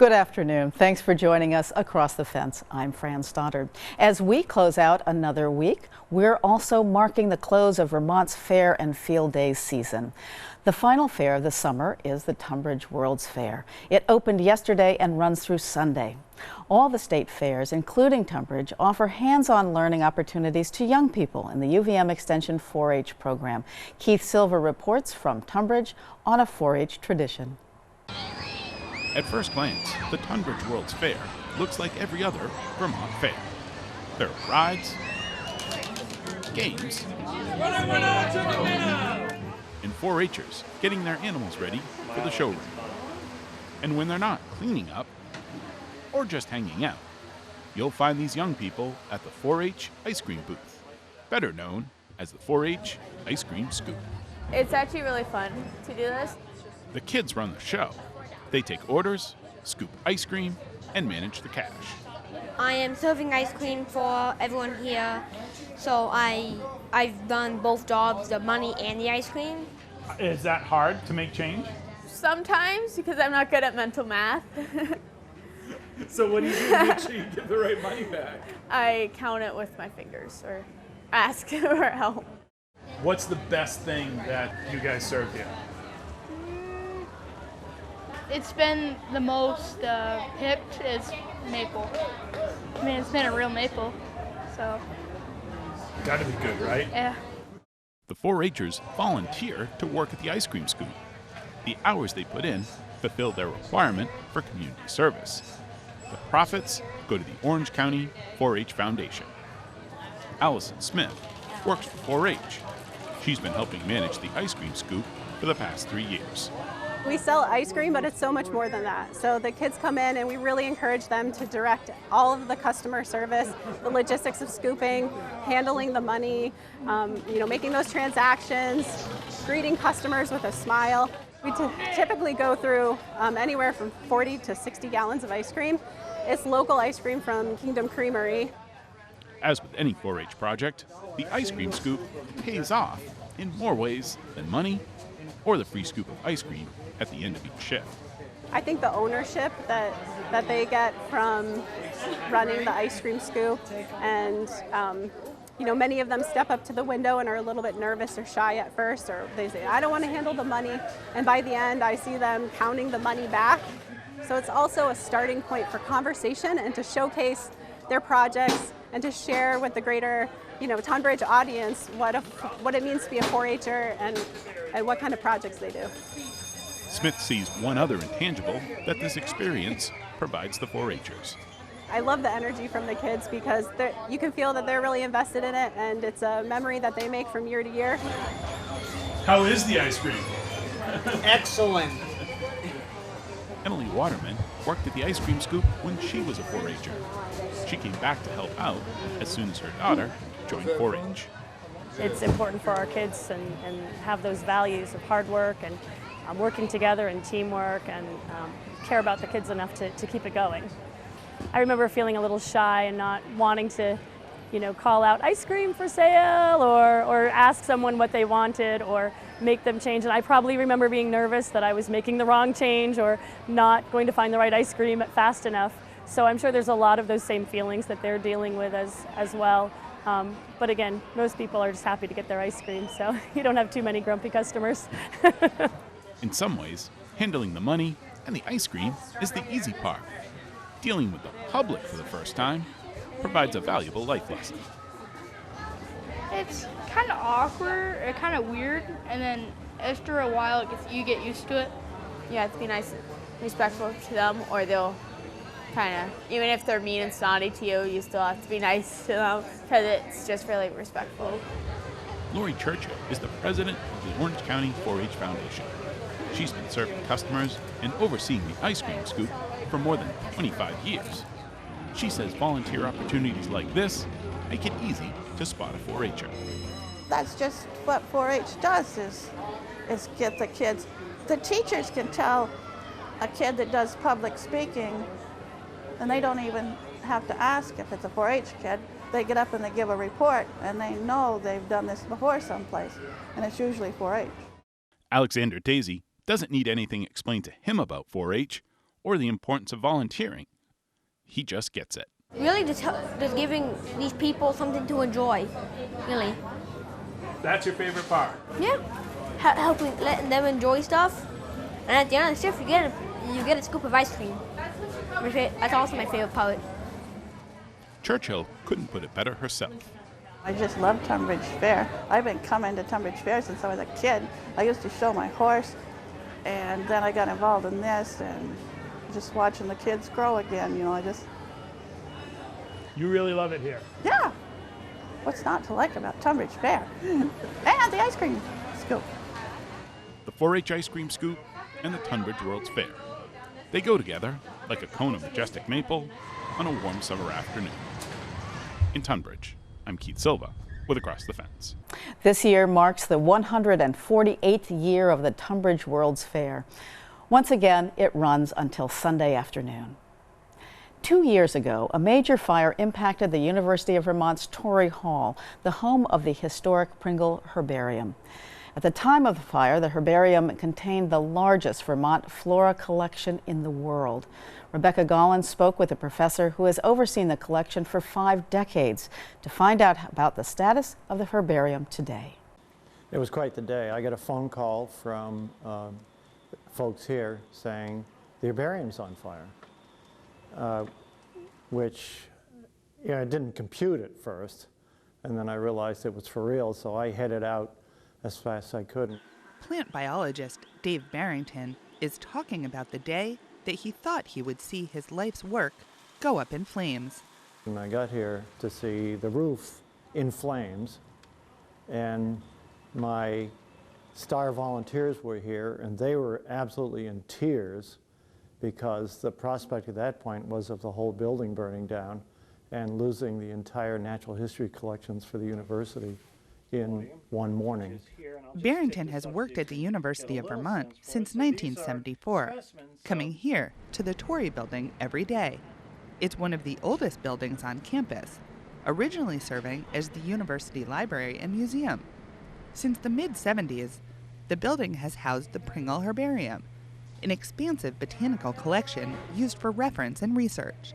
Good afternoon. Thanks for joining us across the fence. I'm Fran Stoddard. As we close out another week, we're also marking the close of Vermont's Fair and Field Days season. The final fair of the summer is the Tunbridge World's Fair. It opened yesterday and runs through Sunday. All the state fairs, including Tunbridge, offer hands-on learning opportunities to young people in the UVM Extension 4-H program. Keith Silver reports from Tunbridge on a 4-H tradition. At first glance, the Tunbridge World's Fair looks like every other Vermont fair. There are rides, games, and 4-H'ers getting their animals ready for the showroom. And when they're not cleaning up or just hanging out, you'll find these young people at the 4-H ice cream booth, better known as the 4-H Ice Cream Scoop. It's actually really fun to do this. The kids run the show. They take orders, scoop ice cream, and manage the cash. I am serving ice cream for everyone here, so I've done both jobs, the money and the ice cream. Is that hard to make change? Sometimes, because I'm not good at mental math. So what do you do to make sure you get the right money back? I count it with my fingers or ask for help. What's the best thing that you guys served here? It's been the most picked is maple. I mean, it's been a real maple, so. Gotta be good, right? Yeah. The 4-H'ers volunteer to work at the ice cream scoop. The hours they put in fulfill their requirement for community service. The profits go to the Orange County 4-H Foundation. Allison Smith works for 4-H. She's been helping manage the ice cream scoop for the past 3 years. We sell ice cream, but it's so much more than that. So the kids come in and we really encourage them to direct all of the customer service, the logistics of scooping, handling the money, making those transactions, greeting customers with a smile. We typically go through anywhere from 40 to 60 gallons of ice cream. It's local ice cream from Kingdom Creamery. As with any 4-H project, the ice cream scoop pays off in more ways than money or the free scoop of ice cream at the end of each shift. I think the ownership that they get from running the ice cream scoop, and many of them step up to the window and are a little bit nervous or shy at first, or they say, I don't want to handle the money, and by the end I see them counting the money back. So it's also a starting point for conversation and to showcase their projects and to share with the greater Tunbridge audience what it means to be a 4-H'er and what kind of projects they do. Smith sees one other intangible that this experience provides the 4-H'ers. I love the energy from the kids because you can feel that they're really invested in it, and it's a memory that they make from year to year. How is the ice cream? Excellent. Emily Waterman worked at the ice cream scoop when she was a 4-H'er. She came back to help out as soon as her daughter joined 4-H. It's important for our kids and have those values of hard work and working together and teamwork and care about the kids enough to keep it going. I remember feeling a little shy and not wanting to, call out ice cream for sale or ask someone what they wanted or make them change. And I probably remember being nervous that I was making the wrong change or not going to find the right ice cream fast enough. So I'm sure there's a lot of those same feelings that they're dealing with as well. But again, most people are just happy to get their ice cream, so you don't have too many grumpy customers. In some ways, handling the money and the ice cream is the easy part. Dealing with the public for the first time provides a valuable life lesson. It's kind of awkward or kind of weird, and then after a while you get used to it. You have to be nice and respectful to them, or they'll even if they're mean and snotty to you, you still have to be nice to them because it's just really respectful. Lori Churchill is the president of the Orange County 4-H Foundation. She's been serving customers and overseeing the ice cream scoop for more than 25 years. She says volunteer opportunities like this make it easy to spot a 4-H'er. That's just what 4-H does is get the kids. The teachers can tell a kid that does public speaking, and they don't even have to ask if it's a 4-H kid. They get up and they give a report, and they know they've done this before someplace, and it's usually 4-H. Alexander Daisy doesn't need anything explained to him about 4-H or the importance of volunteering. He just gets it. Really just giving these people something to enjoy, really. That's your favorite part? Yeah, helping, letting them enjoy stuff. And at the end of the shift, you get a scoop of ice cream. That's also my favorite part. Churchill couldn't put it better herself. I just love Tunbridge Fair. I've been coming to Tunbridge Fair since I was a kid. I used to show my horse, and then I got involved in this, and just watching the kids grow again, you know, You really love it here? Yeah. What's not to like about Tunbridge Fair? And the ice cream scoop. The 4-H ice cream scoop and the Tunbridge World's Fair. They go together like a cone of majestic maple on a warm summer afternoon. In Tunbridge, I'm Keith Silva with Across the Fence. This year marks the 148th year of the Tunbridge World's Fair. Once again, it runs until Sunday afternoon. 2 years ago, a major fire impacted the University of Vermont's Torrey Hall, the home of the historic Pringle Herbarium. At the time of the fire, the herbarium contained the largest Vermont flora collection in the world. Rebecca Gollin spoke with a professor who has overseen the collection for 5 decades to find out about the status of the herbarium today. It was quite the day. I got a phone call from folks here saying the herbarium's on fire, which I didn't compute at first, and then I realized it was for real, so I headed out as fast as I could. Plant biologist Dave Barrington is talking about the day that he thought he would see his life's work go up in flames. And I got here to see the roof in flames, and my star volunteers were here, and they were absolutely in tears because the prospect at that point was of the whole building burning down and losing the entire natural history collections for the university in one morning. Barrington has worked at the University of Vermont since 1974, coming here to the Torrey building every day. It's one of the oldest buildings on campus, originally serving as the university library and museum. Since the mid-70s, the building has housed the Pringle Herbarium, an expansive botanical collection used for reference and research.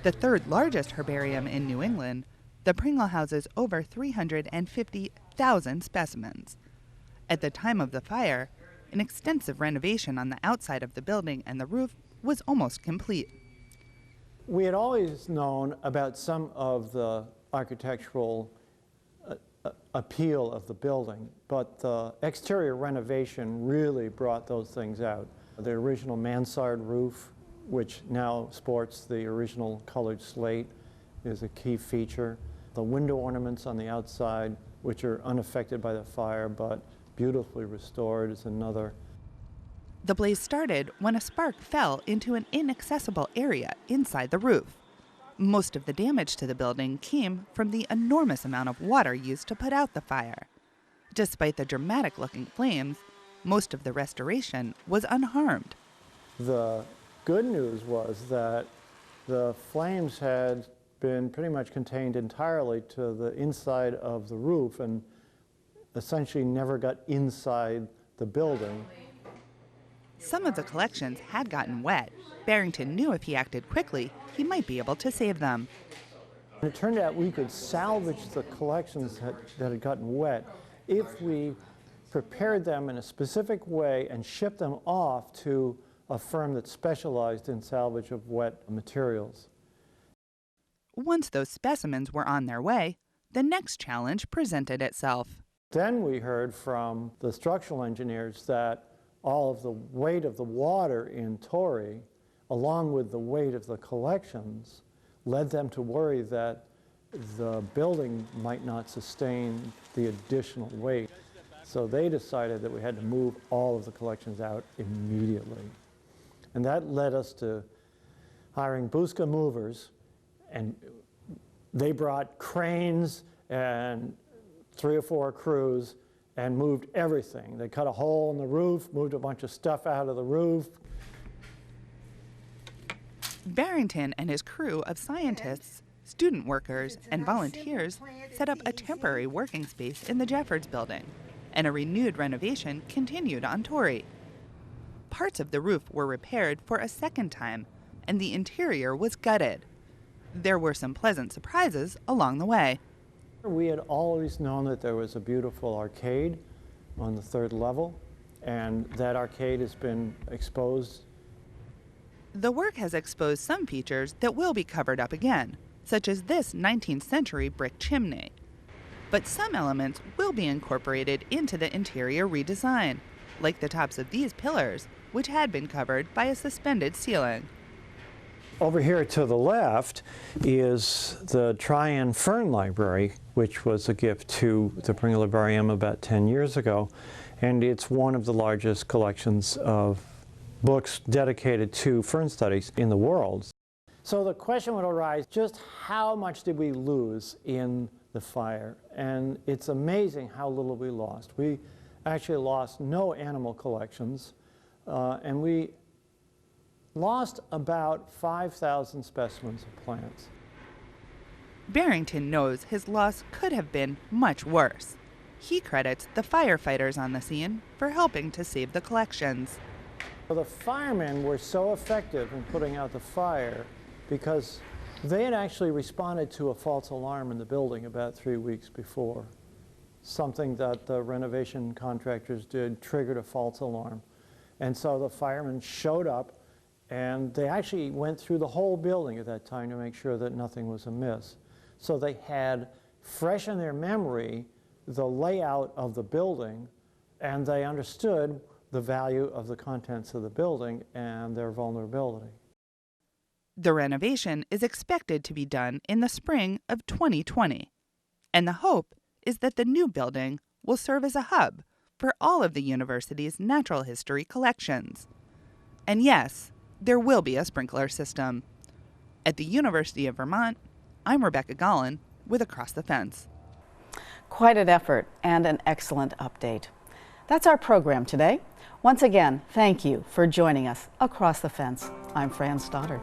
The third largest herbarium in New England, the Pringle houses over 350,000 specimens. At the time of the fire, an extensive renovation on the outside of the building and the roof was almost complete. We had always known about some of the architectural appeal of the building, but the exterior renovation really brought those things out. The original mansard roof, which now sports the original colored slate, is a key feature. The window ornaments on the outside, which are unaffected by the fire but beautifully restored, is another. The blaze started when a spark fell into an inaccessible area inside the roof. Most of the damage to the building came from the enormous amount of water used to put out the fire. Despite the dramatic-looking flames, most of the restoration was unharmed. The good news was that the flames had been pretty much contained entirely to the inside of the roof and essentially never got inside the building. Some of the collections had gotten wet. Barrington knew if he acted quickly, he might be able to save them. It turned out we could salvage the collections that had gotten wet if we prepared them in a specific way and shipped them off to a firm that specialized in salvage of wet materials. Once those specimens were on their way, the next challenge presented itself. Then we heard from the structural engineers that all of the weight of the water in Torrey, along with the weight of the collections, led them to worry that the building might not sustain the additional weight. So they decided that we had to move all of the collections out immediately. And that led us to hiring Buska movers, and they brought cranes and 3 or 4 crews and moved everything. They cut a hole in the roof, moved a bunch of stuff out of the roof. Barrington and his crew of scientists, student workers, and volunteers set up a temporary working space in the Jeffords building, and a renewed renovation continued on Torrey. Parts of the roof were repaired for a second time, and the interior was gutted. There were some pleasant surprises along the way. We had always known that there was a beautiful arcade on the 3rd level, and that arcade has been exposed. The work has exposed some features that will be covered up again, such as this 19th century brick chimney. But some elements will be incorporated into the interior redesign, like the tops of these pillars, which had been covered by a suspended ceiling. Over here to the left is the Tryon Fern Library, which was a gift to the Pringle Herbarium about 10 years ago, and it's one of the largest collections of books dedicated to fern studies in the world. So the question would arise, just how much did we lose in the fire? And it's amazing how little we lost. We actually lost no animal collections, and we lost about 5,000 specimens of plants. Barrington knows his loss could have been much worse. He credits the firefighters on the scene for helping to save the collections. The firemen were so effective in putting out the fire because they had actually responded to a false alarm in the building about 3 weeks before. Something that the renovation contractors did triggered a false alarm. And so the firemen showed up, and they actually went through the whole building at that time to make sure that nothing was amiss. So they had fresh in their memory the layout of the building, and they understood the value of the contents of the building and their vulnerability. The renovation is expected to be done in the spring of 2020, and the hope is that the new building will serve as a hub for all of the university's natural history collections. And yes, there will be a sprinkler system. At the University of Vermont, I'm Rebecca Gollin with Across the Fence. Quite an effort and an excellent update. That's our program today. Once again, thank you for joining us Across the Fence. I'm Fran Stoddard.